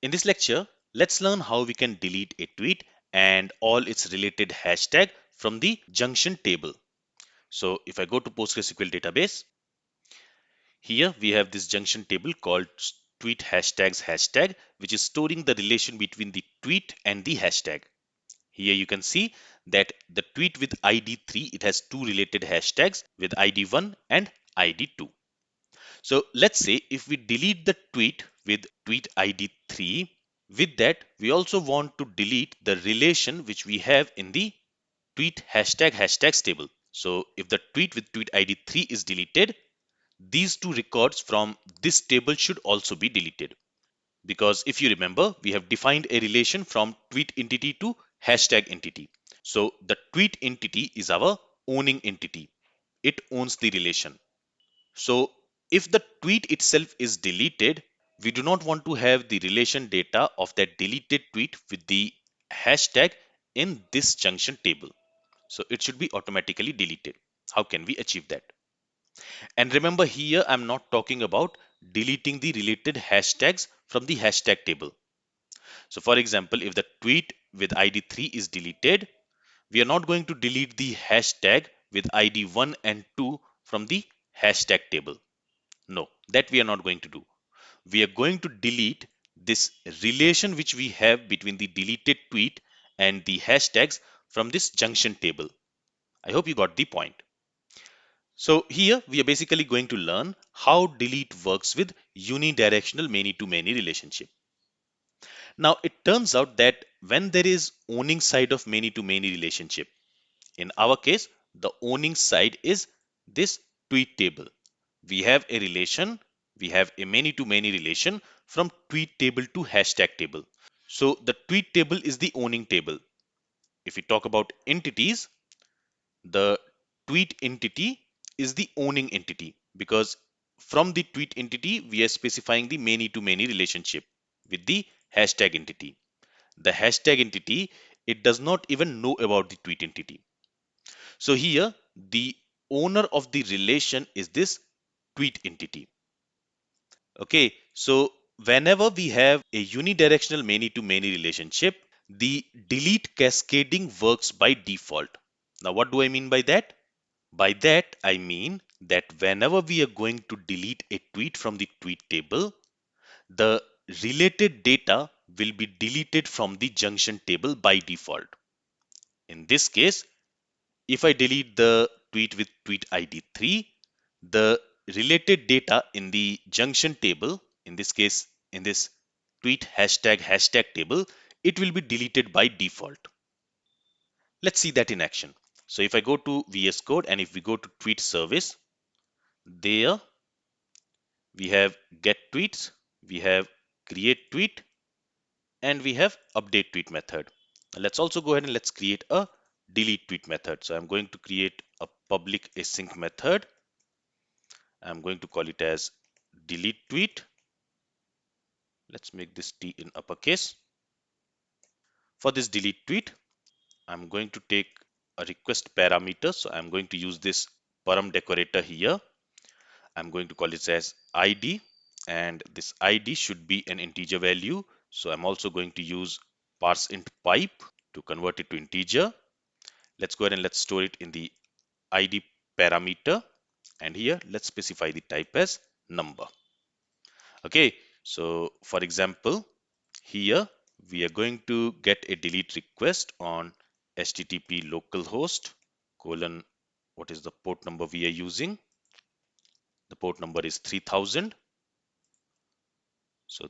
In this lecture, let's learn how we can delete a tweet and all its related hashtag from the junction table. So if I go to PostgreSQL database, here we have this junction table called tweet hashtags hashtag, which is storing the relation between the tweet and the hashtag. Here you can see that the tweet with ID 3, it has two related hashtags with ID 1 and ID 2. So let's say if we delete the tweet with tweet ID 3, with that we also want to delete the relation which we have in the tweet hashtags table. So if the tweet with tweet ID 3 is deleted, these two records from this table should also be deleted. Because if you remember, we have defined a relation from tweet entity to hashtag entity. So the tweet entity is our owning entity. It owns the relation. So if the tweet itself is deleted, we do not want to have the relation data of that deleted tweet with the hashtag in this junction table. So it should be automatically deleted. How can we achieve that? And remember, here I'm not talking about deleting the related hashtags from the hashtag table. So for example, if the tweet with ID 3 is deleted, we are not going to delete the hashtag with ID 1 and 2 from the hashtag table. No, that we are not going to do. We are going to delete this relation which we have between the deleted tweet and the hashtags from this junction table. I hope you got the point. So here we are basically going to learn how delete works with unidirectional many-to-many relationship. Now it turns out that when there is owning side of many-to-many relationship, in our case, the owning side is this tweet table. We have a relation, we have a many-to-many relation from tweet table to hashtag table. So the tweet table is the owning table. If we talk about entities, the tweet entity is the owning entity because from the tweet entity, we are specifying the many-to-many relationship with the hashtag entity. The hashtag entity, it does not even know about the tweet entity. So here, the owner of the relation is this tweet entity. Okay, so whenever we have a unidirectional many-to-many relationship, the delete cascading works by default. Now, what do I mean by that? By that, I mean that whenever we are going to delete a tweet from the tweet table, the related data will be deleted from the junction table by default. In this case, if I delete the tweet with tweet ID 3, the related data in the junction table, in this case, in this tweet hashtag table, it will be deleted by default. Let's see that in action. So if I go to VS Code and if we go to tweet service, there we have get tweets, we have create tweet, and we have update tweet method. Now let's also go ahead and let's create a delete tweet method. So I'm going to create a public async method. I'm going to call it as delete tweet. Let's make this T in uppercase. For this delete tweet, I'm going to take a request parameter. So I'm going to use this param decorator here. I'm going to call it as ID, and this ID should be an integer value. So I'm also going to use parseInt pipe to convert it to integer. Let's go ahead and let's store it in the ID parameter, and here let's specify the type as number. Okay, so for example, here we are going to get a delete request on http localhost colon, what is the port number we are using? The port number is 3000. So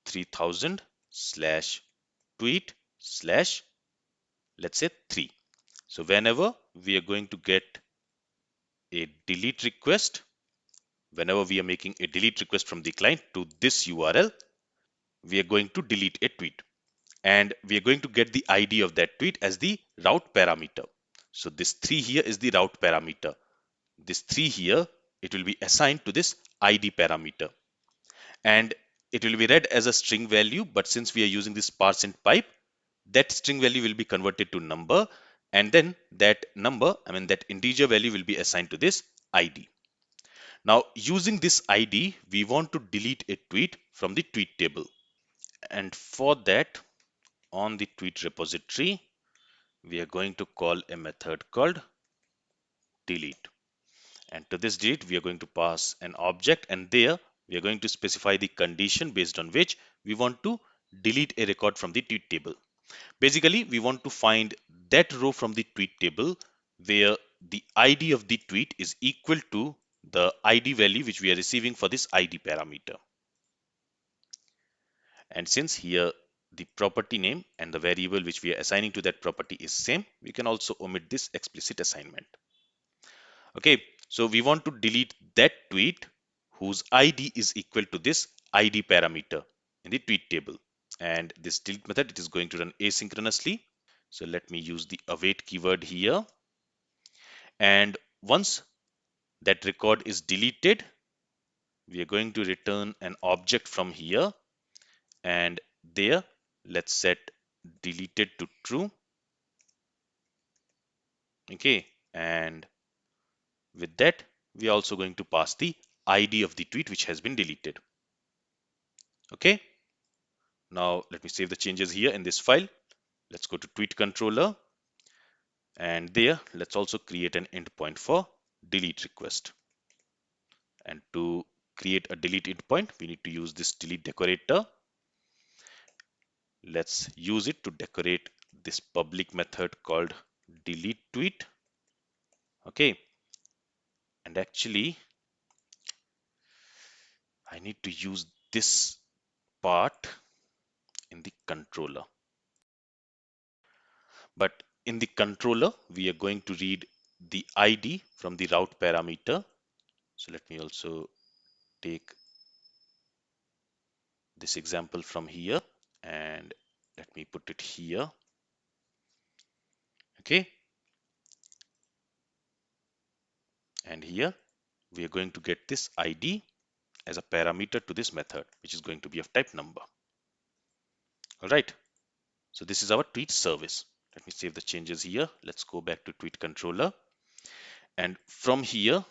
3000 slash tweet slash, let's say 3. So whenever we are going to get a delete request, whenever we are making a delete request from the client to this URL, we are going to delete a tweet. And we are going to get the ID of that tweet as the route parameter. So this 3 here is the route parameter. This 3 here, it will be assigned to this ID parameter. And it will be read as a string value, but since we are using this parseInt pipe, that string value will be converted to number, and then that number, that integer value will be assigned to this ID. Now using this ID, we want to delete a tweet from the tweet table. And for that, on the tweet repository, we are going to call a method called delete. And to this delete, we are going to pass an object, and there we are going to specify the condition based on which we want to delete a record from the tweet table. Basically, we want to find that row from the tweet table where the ID of the tweet is equal to the ID value which we are receiving for this ID parameter. And since here the property name and the variable which we are assigning to that property is same, we can also omit this explicit assignment. Okay, so we want to delete that tweet whose ID is equal to this ID parameter in the tweet table. And this delete method, it is going to run asynchronously. So let me use the await keyword here. And once that record is deleted, we are going to return an object from here, and there let's set deleted to true. Okay, and with that we are also going to pass the ID of the tweet which has been deleted. Okay, now let me save the changes here in this file. Let's go to tweet controller, and there let's also create an endpoint for delete request. And to create a delete endpoint, we need to use this delete decorator. Let's use it to decorate this public method called delete tweet. Okay, and actually I need to use this part in the controller. But in the controller, we are going to read the ID from the route parameter. So let me also take this example from here and let me put it here. Okay, and here we are going to get this ID as a parameter to this method, which is going to be of type number. All right, so this is our tweet service. Let me save the changes here. Let's go back to tweet controller, and from here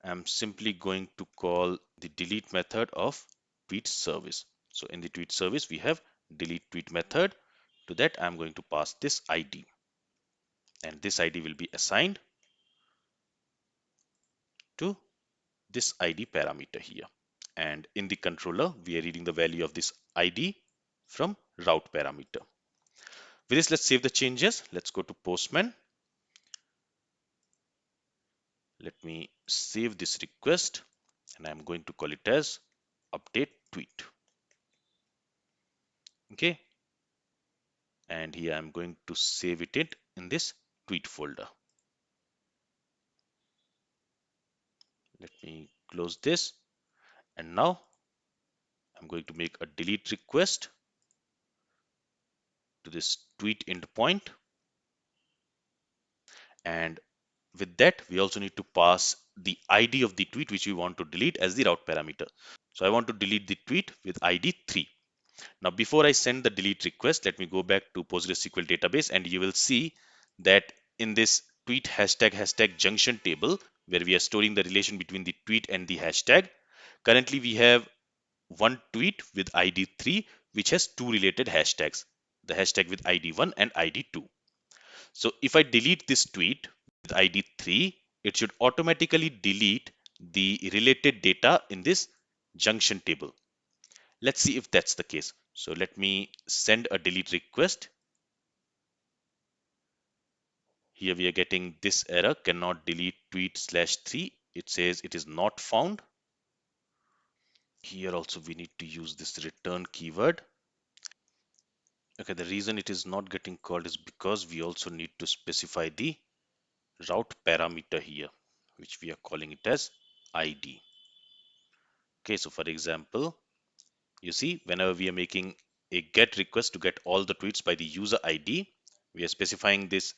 I'm simply going to call the delete method of tweet service. So in the tweet service we have delete tweet method. To that I'm going to pass this ID, and this ID will be assigned to this ID parameter here. And in the controller, we are reading the value of this ID from route parameter. With this, let's save the changes. Let's go to Postman. Let me save this request, and I'm going to call it as update tweet. Okay. And here I'm going to save it in this tweet folder. Let me close this. And now I'm going to make a delete request to this tweet endpoint. And with that, we also need to pass the ID of the tweet which we want to delete as the route parameter. So I want to delete the tweet with ID 3. Now, before I send the delete request, let me go back to PostgreSQL database, and you will see that in this tweet hashtag junction table, where we are storing the relation between the tweet and the hashtag, currently we have one tweet with ID 3, which has two related hashtags, the hashtag with ID 1 and ID 2. So if I delete this tweet with ID 3, it should automatically delete the related data in this junction table. Let's see if that's the case. So let me send a delete request. Here we are getting this error, cannot delete tweet /3. It says it is not found. Here also we need to use this return keyword. Okay, the reason it is not getting called is because we also need to specify the route parameter here, which we are calling it as ID. Okay, so for example, you see, whenever we are making a get request to get all the tweets by the user ID, we are specifying this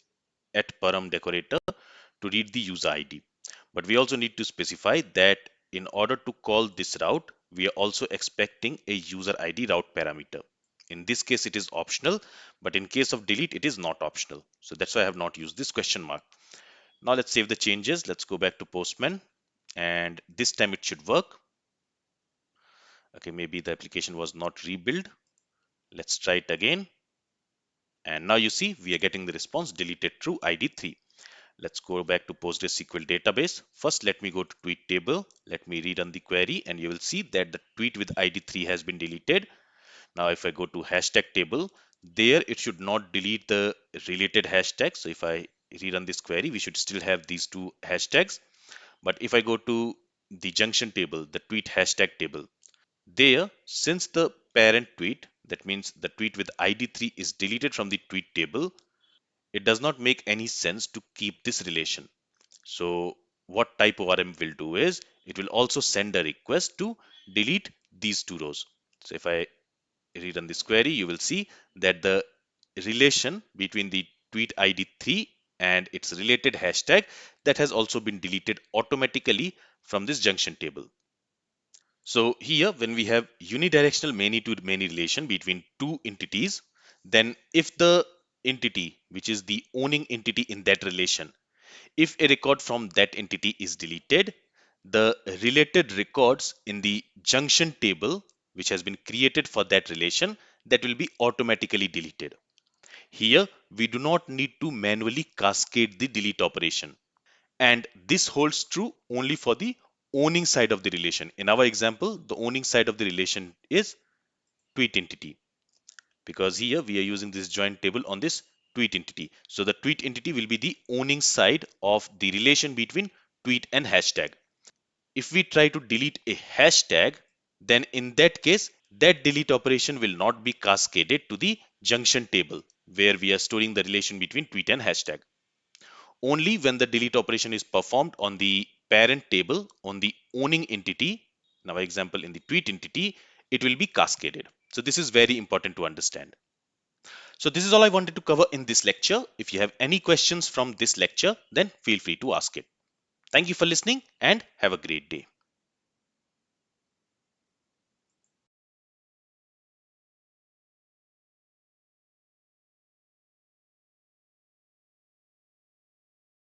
@param decorator to read the user ID. But we also need to specify that in order to call this route, we are also expecting a user ID route parameter. In this case, it is optional, but in case of delete, it is not optional. So that's why I have not used this question mark. Now let's save the changes. Let's go back to Postman, and this time it should work. Okay, maybe the application was not rebuilt. Let's try it again. And now you see we are getting the response deleted through ID 3. Let's go back to PostgreSQL database. First, let me go to tweet table. Let me rerun the query and you will see that the tweet with ID 3 has been deleted. Now, if I go to hashtag table, there it should not delete the related hashtag. So if I rerun this query, we should still have these two hashtags. But if I go to the junction table, the tweet hashtag table, there, since the parent tweet, that means the tweet with ID 3 is deleted from the tweet table, it does not make any sense to keep this relation. So what type of RM will do is it will also send a request to delete these two rows. So if I rerun this query, you will see that the relation between the tweet ID 3 and its related hashtag that has also been deleted automatically from this junction table. So here when we have unidirectional many-to-many relation between two entities, then if the entity which is the owning entity in that relation, if a record from that entity is deleted, the related records in the junction table which has been created for that relation, that will be automatically deleted. Here we do not need to manually cascade the delete operation. And this holds true only for the owning side of the relation. In our example, the owning side of the relation is tweet entity, because here we are using this joint table on this tweet entity. So the tweet entity will be the owning side of the relation between tweet and hashtag. If we try to delete a hashtag, then in that case, that delete operation will not be cascaded to the junction table where we are storing the relation between tweet and hashtag. Only when the delete operation is performed on the parent table on the owning entity, in our example in the tweet entity, it will be cascaded. So this is very important to understand. So this is all I wanted to cover in this lecture. If you have any questions from this lecture, then feel free to ask it. Thank you for listening and have a great day.